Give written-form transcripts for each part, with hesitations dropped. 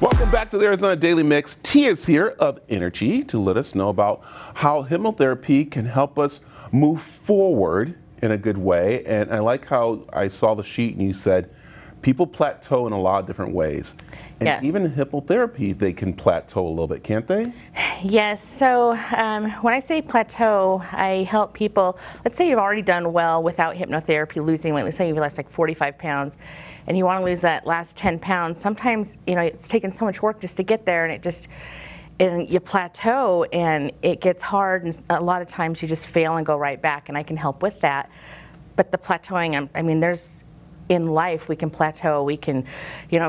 Welcome back to the Arizona Daily Mix. T is here of EnerCHI to let us know about how hypnotherapy can help us move forward in a good way. And I like how I saw the sheet and you said people plateau in a lot of different ways. And yes. Even in hypnotherapy, they can plateau a little bit, can't they? Yes. So when I say plateau, I help people, let's say you've already done well without hypnotherapy, losing weight. Let's say you've lost like 45 pounds. And you want to lose that last 10 pounds, sometimes, it's taken so much work just to get there, and you plateau and it gets hard, and a lot of times you just fail and go right back, and I can help with that. But the plateauing, there's, in life we can plateau, we can,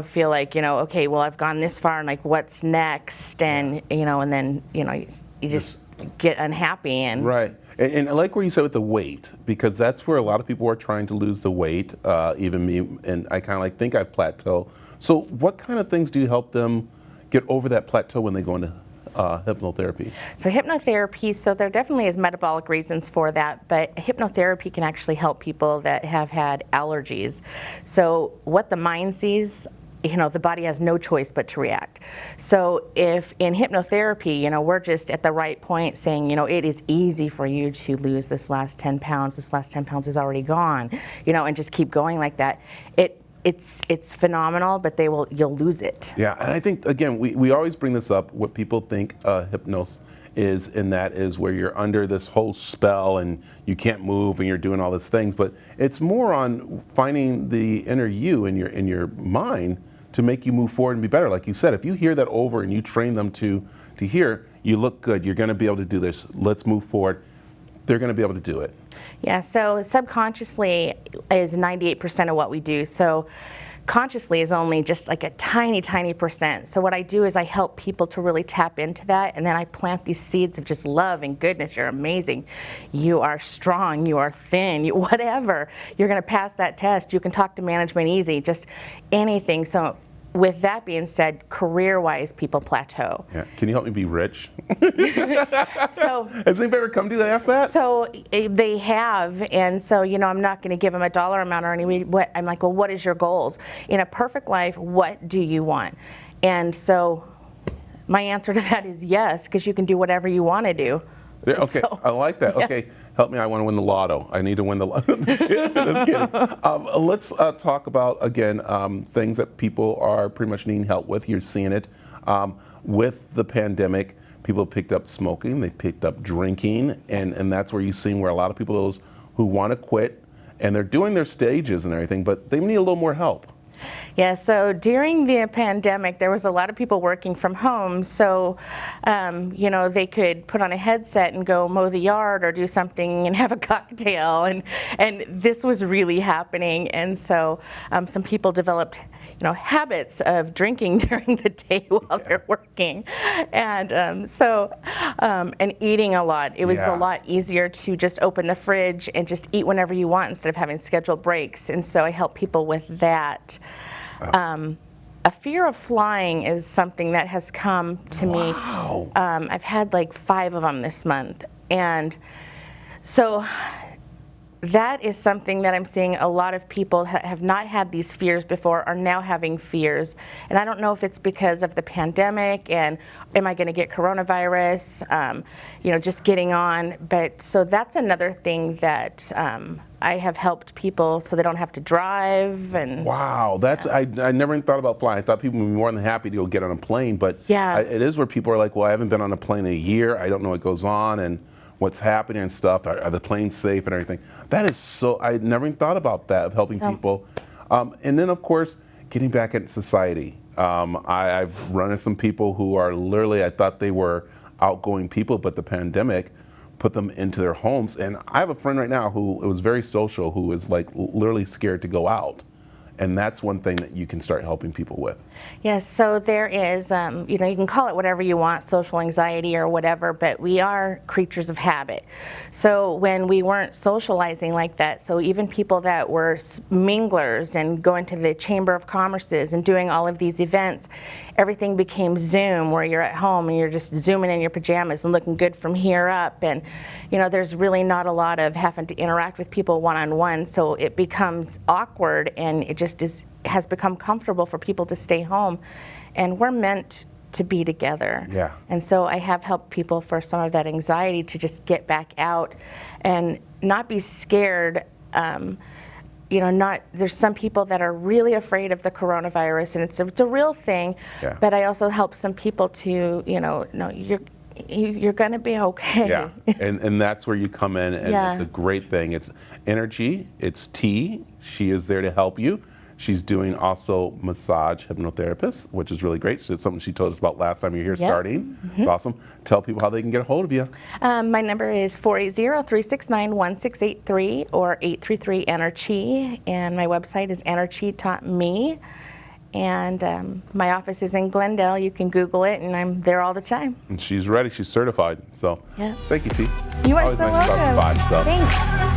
feel like, okay, well, I've gone this far, and like, what's next? And, and then, you just get unhappy. And right. And I like where you said with the weight, because that's where a lot of people are trying to lose the weight, even me, and I kind of think I've plateaued. So what kind of things do you help them get over that plateau when they go into hypnotherapy? So hypnotherapy, so there definitely is metabolic reasons for that, but hypnotherapy can actually help people that have had allergies. So what the mind sees, the body has no choice but to react. So if in hypnotherapy, we're just at the right point saying, it is easy for you to lose this last 10 pounds. This last 10 pounds is already gone, and just keep going like that. It's phenomenal, but you'll lose it. Yeah, and I think, again, we always bring this up, what people think hypnosis is, and that is where you're under this whole spell and you can't move and you're doing all these things, but it's more on finding the inner you in your mind to make you move forward and be better. Like you said, if you hear that over and you train them to hear, you look good, you're gonna be able to do this, let's move forward, they're gonna be able to do it. Yeah, so subconsciously is 98% of what we do. So consciously is only just like a tiny percent. So what I do is I help people to really tap into that, and then I plant these seeds of just love and goodness. You're amazing. You are strong. You are thin. Whatever. You're going to pass that test. You can talk to management easy. Just anything. So with that being said, career-wise, people plateau. Yeah. Can you help me be rich? So has anybody ever come to you and asked that? So they have, and so I'm not going to give them a dollar amount or anything. I'm like, well, what is your goals in a perfect life? What do you want? And so my answer to that is yes, because you can do whatever you want to do. Yeah, okay, so, I like that. Yeah. Okay, help me. I want to win the lotto. I need to win the lotto. Just kidding. Let's talk about, again, things that people are pretty much needing help with. You're seeing it. With the pandemic, people picked up smoking, they picked up drinking, and that's where you've seen where a lot of people, those who want to quit, and they're doing their stages and everything, but they need a little more help. Yeah, so during the pandemic, there was a lot of people working from home, so they could put on a headset and go mow the yard or do something and have a cocktail, and this was really happening, and so some people developed habits of drinking during the day while they're working, and and eating a lot. It was a lot easier to just open the fridge and just eat whenever you want instead of having scheduled breaks, and so I help people with that. A fear of flying is something that has come to me. I've had like 5 of them this month, and so that is something that I'm seeing a lot of people have not had these fears before, are now having fears. And I don't know if it's because of the pandemic and am I going to get coronavirus, just getting on. But so that's another thing that I have helped people so they don't have to drive. And wow, that's I never even thought about flying. I thought people would be more than happy to go get on a plane, but it is where people are like, well, I haven't been on a plane in a year. I don't know what goes on and what's happening and stuff. Are the planes safe and everything? That is so, I never even thought about that, of helping people. And then, of course, getting back into society. I've run into some people who are literally, I thought they were outgoing people, but the pandemic put them into their homes. And I have a friend right now who was very social, who is like literally scared to go out. And that's one thing that you can start helping people with. Yes, so there is, you can call it whatever you want, social anxiety or whatever, but we are creatures of habit. So when we weren't socializing like that, so even people that were minglers and going to the Chamber of Commerce's and doing all of these events, everything became Zoom, where you're at home and you're just zooming in your pajamas and looking good from here up. And, there's really not a lot of having to interact with people one-on-one, so it becomes awkward, and it just is has become comfortable for people to stay home, and we're meant to be together. Yeah. And so I have helped people for some of that anxiety to just get back out and not be scared. You know, there's some people that are really afraid of the coronavirus, and it's a real thing. Yeah. But I also help some people to, you know, no, you're gonna be okay. Yeah, and that's where you come in, and Yeah. it's a great thing. It's EnerCHI, it's T. She is there to help you. She's doing also massage hypnotherapist, which is really great. So it's something she told us about last time you were here starting. It's awesome. Tell people how they can get a hold of you. My number is 480-369-1683 or 833-ENERCHI, and my website is ENERCHI.me. And my office is in Glendale. You can Google it, and I'm there all the time. And she's ready. She's certified. So Yeah. thank you, T. You are Always so nice to talk welcome. to Spot, so. Thanks.